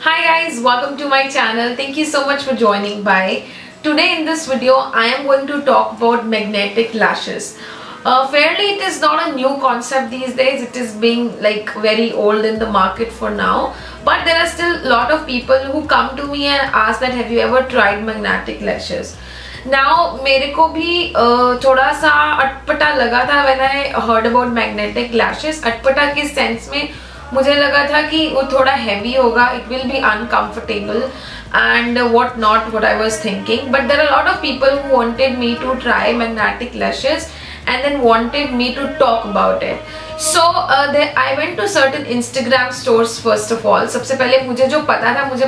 Hi guys, welcome to my channel. Thank you so much for joining by. Today in this video, I am going to talk about magnetic lashes. Fairly, it is not a new concept these days. It is being like very old in the market for now. But there are still a lot of people who come to me and ask that have you ever tried magnetic lashes? Now, मेरे को भी थोड़ा सा अटपटा लगा था when I heard about magnetic lashes. अटपटा के sense में मुझे लगा था कि वो थोड़ा heavy होगा, it will be uncomfortable and what I was thinking. But there are a lot of people who wanted me to try magnetic lashes and then wanted me to talk about it. So I went to certain Instagram stores first of all. सबसे पहले मुझे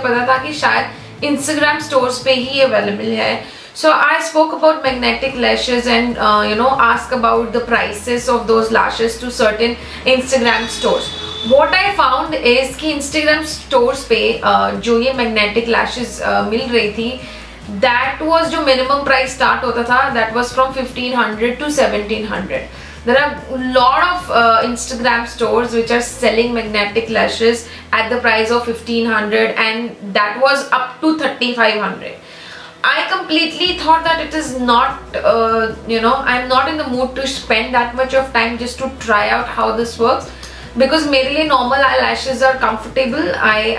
पता था कि शायद Instagram stores पे ही available है. So I spoke about magnetic lashes and asked about the prices of those lashes to certain Instagram stores. What I found is कि Instagram stores पे जो ये magnetic lashes मिल रही थी, that was जो minimum price start होता था, that was from 1500 to 1700. There are a lot of Instagram stores which are selling magnetic lashes at the price of 1500 and that was up to 3500. I completely thought that it is not, I'm not in the mood to spend that much of time just to try out how this works. Because मेरे लिए normal eyelashes are comfortable. I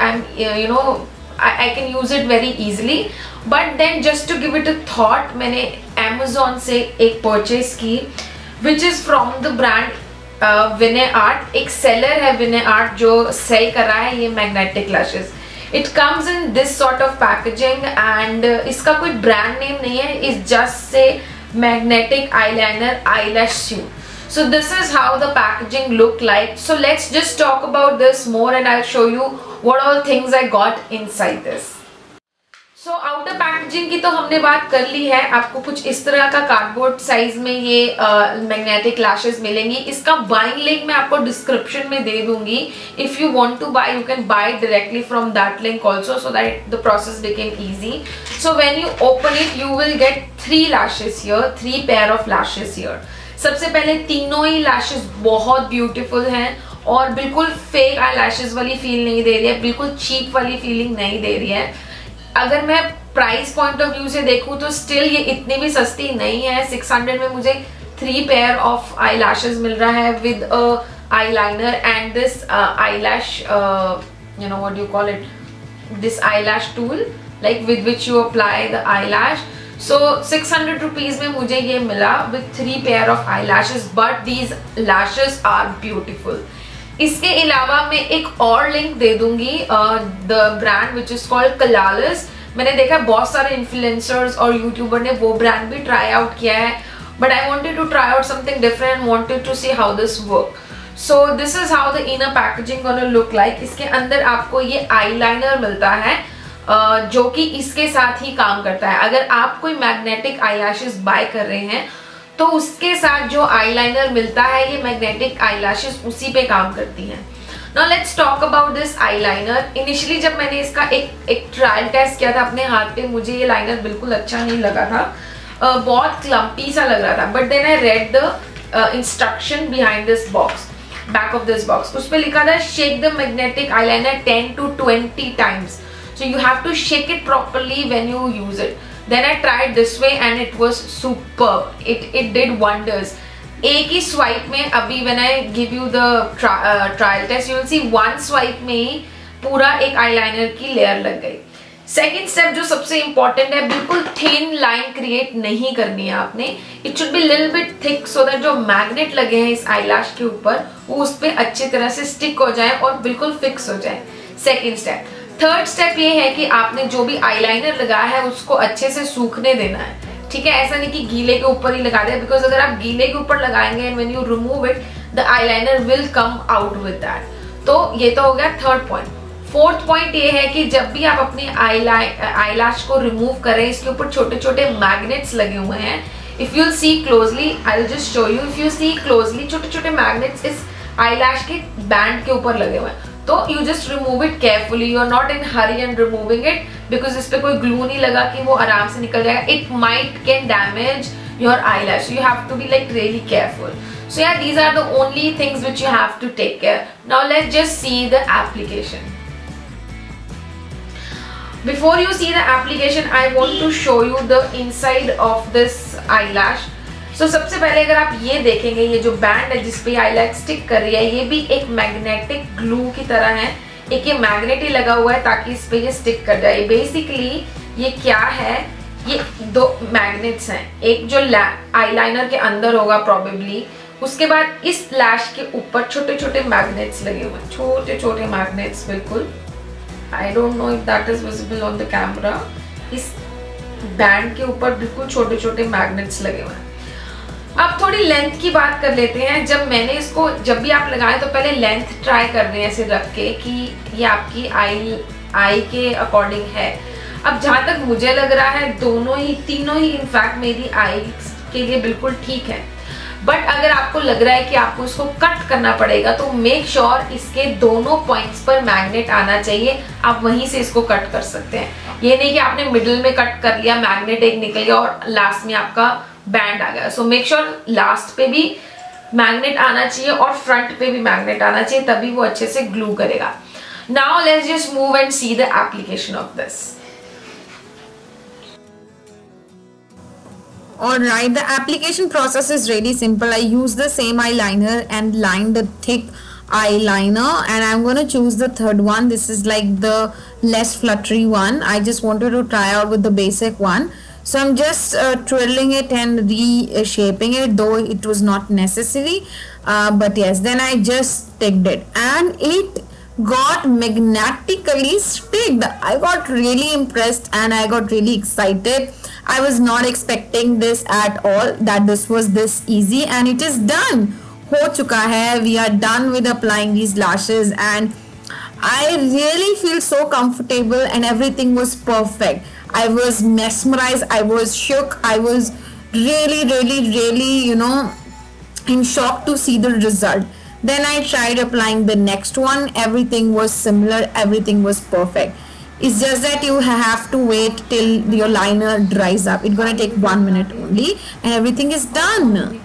can use it very easily. But then just to give it a thought, मैंने Amazon से एक purchase की, which is from the brand Vinay Art. एक seller है Vinay Art जो sell कर रहा है ये magnetic lashes. It comes in this sort of packaging and इसका कोई brand name नहीं है. It's just say magnetic eyeliner eyelash suit. So this is how the packaging look like. So let's just talk about this more and I'll show you what all things I got inside this. So outer packaging की तो हमने बात कर ली है. आपको कुछ इस तरह का कार्डबोर्ड साइज में ये मैग्नेटिक लैशेस मिलेंगी. इसका बाइंग लिंक मैं आपको डिस्क्रिप्शन में दे दूंगी. If you want to buy, you can buy directly from that link also, so that the process became easy. So when you open it, you will get 3 lashes here, 3 pair of lashes here. सबसे पहले तीनों ही lashes बहुत beautiful हैं और बिल्कुल fake eye lashes वाली feel नहीं दे रही है, बिल्कुल चीप वाली फीलिंग नहीं दे रही है. अगर मैं प्राइस पॉइंट ऑफ व्यू से देखूं तो स्टिल ये इतनी भी सस्ती नहीं है. 600 में मुझे 3 पेयर ऑफ आई लैशेस मिल रहा है with eye liner and this I lash what you call it, this I lash tool like with which you apply the I lash. So 600 rupees में मुझे ये मिला with 3 pair of eyelashes, but these lashes are beautiful. इसके अलावा मैं एक और link दे दूंगी the brand which is called Kalalis. मैंने देखा बहुत सारे influencers और YouTuber ने वो brand भी try out किया है, but I wanted to try out something different and wanted to see how this work. So this is how the inner packaging gonna look like. इसके अंदर आपको ये eyeliner मिलता है जो कि इसके साथ ही काम करता है. अगर आप कोई मैग्नेटिक आईलैशेस बाय कर रहे हैं तो उसके साथ जो आईलाइनर मिलता है ये मैग्नेटिक आईलैशेस उसी पे काम करती हैं. Now let's talk about this eyeliner. Initially जब मैंने इसका एक ट्रायल टेस्ट किया था अपने हाथ पे, मुझे ये लाइनर बिल्कुल अच्छा नहीं लगा था, बहुत क्लम्पी सा लग रहा था. But then I read the instruction behind this box, back of this box. उस पर लिखा था shake the magnetic eyeliner 10 to 20 times. So you have to shake it properly when you use it. Then I tried this way and it was superb. It did wonders. एक ही swipe में अभी when I give you the trial test, you will see one swipe में ही पूरा एक eyeliner की layer लग गई. Second step जो सबसे important है, बिल्कुल thin line create नहीं करनी है आपने. It should be little bit thick so that जो magnet लगे हैं इस eyelash के ऊपर वो उस पे अच्छी तरह से stick हो जाए और बिल्कुल fix हो जाए. Second step. थर्ड स्टेप ये है कि आपने जो भी आईलाइनर लगाया है उसको अच्छे से सूखने देना है. ठीक है, ऐसा नहीं कि गीले के ऊपर ही लगा दे, बिकॉज अगर आप गीले के ऊपर लगाएंगे and when you remove it the eyeliner will come out with that. तो ये तो हो गया थर्ड पॉइंट. फोर्थ पॉइंट ये है कि जब भी आप अपने आईलैश को रिमूव करें, इसके ऊपर छोटे छोटे मैग्नेट्स लगे हुए हैं. If you see closely, I will just show you. If you see closely, छोटे छोटे मैग्नेट्स इस आईलैश के बैंड के ऊपर लगे हुए हैं. तो you just remove it carefully. You are not in hurry and removing it because इस पे कोई ग्लू नहीं लगा कि वो आराम से निकल जाएगा. It might can damage your eyelash. You have to be like really careful. So yeah, these are the only things which you have to take care. Now let's just see the application. Before you see the application, I want to show you the inside of this eyelash. So सबसे पहले अगर आप ये देखेंगे, ये जो band है जिसपे eyelash स्टिक कर रही है, ये भी एक मैग्नेटिक ग्लू की तरह है. एक ये मैग्नेट ही लगा हुआ है ताकि इस पे ये स्टिक कर जाए. बेसिकली ये क्या है, ये दो मैग्नेट्स हैं. एक जो आईलाइनर के अंदर होगा प्रोबेबली, उसके बाद इस लैश के ऊपर छोटे छोटे मैग्नेट्स लगे हुए हैं, छोटे छोटे मैग्नेट्स. बिल्कुल, I don't know if that is visible on the camera. इस बैंड के ऊपर बिल्कुल छोटे छोटे मैग्नेट्स लगे हुए हैं. अब थोड़ी लेंथ की बात कर लेते हैं. जब मैंने इसको, जब भी आप लगाएं तो पहले लेंथ ट्राई कर रहे हैं ऐसे रख के कि ये आपकी आई के अकॉर्डिंग है. अब जहाँ तक मुझे लग रहा है दोनों ही, तीनों ही इनफैक्ट मेरी आई के लिए बिल्कुल ठीक है. बट अगर आपको लग रहा है कि आपको इसको कट करना पड़ेगा तो मेक श्योर इसके दोनों पॉइंट्स पर मैग्नेट आना चाहिए. आप वहीं से इसको कट कर सकते हैं. ये नहीं कि आपने मिडिल में कट कर लिया, मैग्नेट एक निकल गया और लास्ट में आपका बैंड आ गया. सो मेक श्योर लास्ट पे भी मैग्नेट आना चाहिए और फ्रंट पे भी मैग्नेट आना चाहिए, तभी वो अच्छे से ग्लू करेगा. Now let's just move and see the application of this. Alright, the application process is really simple. I use the same eyeliner and line the thick eyeliner, and I'm going to choose the third one. This is like the less fluttery one. I just wanted to try out with the basic one. So I'm just twirling it and reshaping it, though it was not necessary. But yes, then I just sticked it and it got magnetically sticked. I got really impressed and I got really excited. I was not expecting this at all, that this was this easy, and it is done. हो चुका है. We are done with applying these lashes and I really feel so comfortable and everything was perfect. I was mesmerized, I was shook, I was really, you know, in shock to see the result. Then I tried applying the next one. Everything was similar, everything was perfect. It's just that you have to wait till your liner dries up. It's gonna take 1 minute only and everything is done.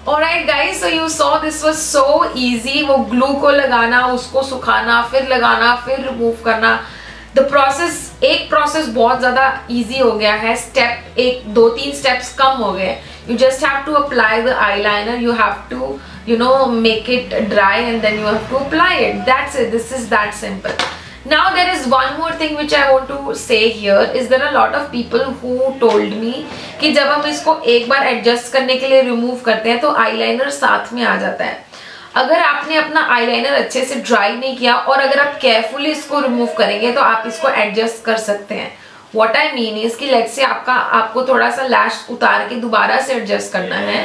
Alright guys, so you saw this was so easy. वो glue को लगाना, उसको सुखाना, फिर लगाना, फिर remove करना. The process, एक प्रोसेस बहुत ज़्यादा easy हो गया है. स्टेप एक, 2-3 स्टेप्स कम हो गए. You just have to apply the eyeliner. You have to, you know, make it dry and then you have to apply it. That's it. This is that simple. Now there is one more thing which I want to say here is there are a lot of people who told me कि जब हम इसको एक बार adjust करने के लिए remove करते हैं तो आईलाइनर साथ में आ जाता है. अगर आपने अपना आईलाइनर अच्छे से ड्राई नहीं किया और अगर आप केयरफुली इसको रिमूव करेंगे तो आप इसको एडजस्ट कर सकते हैं. What I mean is कि लेट्स से आपको थोड़ा सा लैश उतार के दोबारा से एडजस्ट करना है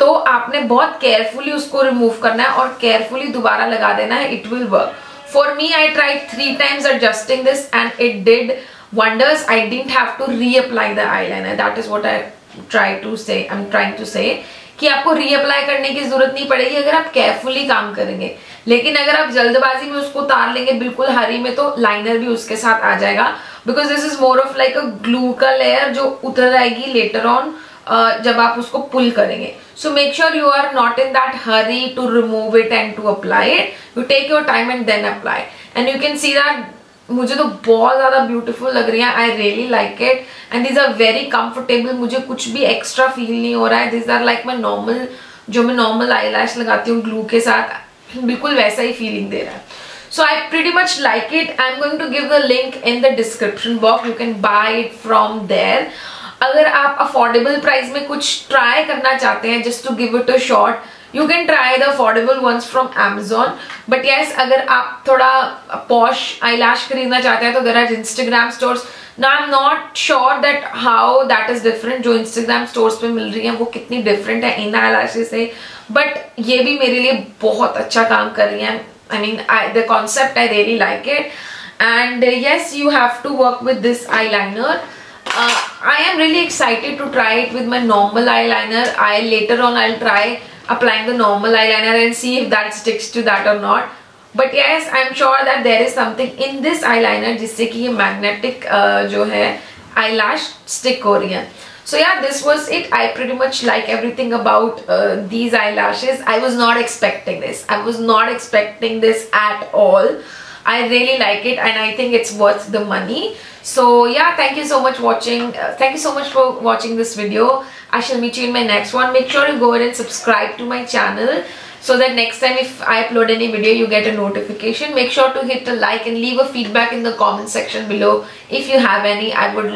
तो आपने बहुत केयरफुली उसको रिमूव करना है और केयरफुली दोबारा लगा देना है. It will work. For me, I tried 3 times adjusting this and it did wonders. I didn't have to reapply the eyeliner. That is what I try to say. I'm trying to say कि आपको reapply करने की जरूरत नहीं पड़ेगी अगर आप carefully काम करेंगे. लेकिन अगर आप जल्दबाजी में उसको उतार लेंगे बिल्कुल हरी में तो लाइनर भी उसके साथ आ जाएगा. Because this is more of like a glue का layer जो उतर आएगी later on जब आप उसको पुल करेंगे. So make sure you are not in that hurry to remove it and to apply it. You take your time and then apply. And you can see that मुझे तो बहुत ज़्यादा beautiful लग रही है. I really like it. And these are very comfortable. मुझे कुछ भी extra feel नहीं हो रहा है. These are like my normal, जो मैं normal eyelash लगाती हूँ glue के साथ, बिल्कुल वैसा ही feeling दे रहा है. So I pretty much like it. I'm going to give the link in the description box. You can buy it from there. अगर आप अफोर्डेबल प्राइस में कुछ ट्राई करना चाहते हैं just to give it a shot, you can try the affordable ones from Amazon. But yes, अगर आप थोड़ा पॉश आईलैश खरीदना चाहते हैं तो there are Instagram stores. Now I am not sure that how that is different. जो Instagram stores पे मिल रही है वो कितनी डिफरेंट है इन आईलैशेस से, बट ये भी मेरे लिए बहुत अच्छा काम कर रही है. I mean, the concept I really like it. And yes, you have to work with this eyeliner. I am really excited to try it with my normal eyeliner. Later on I'll try applying the normal eyeliner and see if that sticks to that or not. But yes, I am sure that there is something in this eyeliner जिससे कि ये magnetic जो है eyelash stick हो रही है. So yeah, this was it. I pretty much like everything about these eyelashes. I was not expecting this. I was not expecting this at all. I really like it and I think it's worth the money. So yeah, thank you so much watching. Thank you so much for watching this video. I shall meet you in my next one. Make sure you go ahead and subscribe to my channel so that next time if I upload any video you get a notification. Make sure to hit a like and leave a feedback in the comment section below if you have any. I would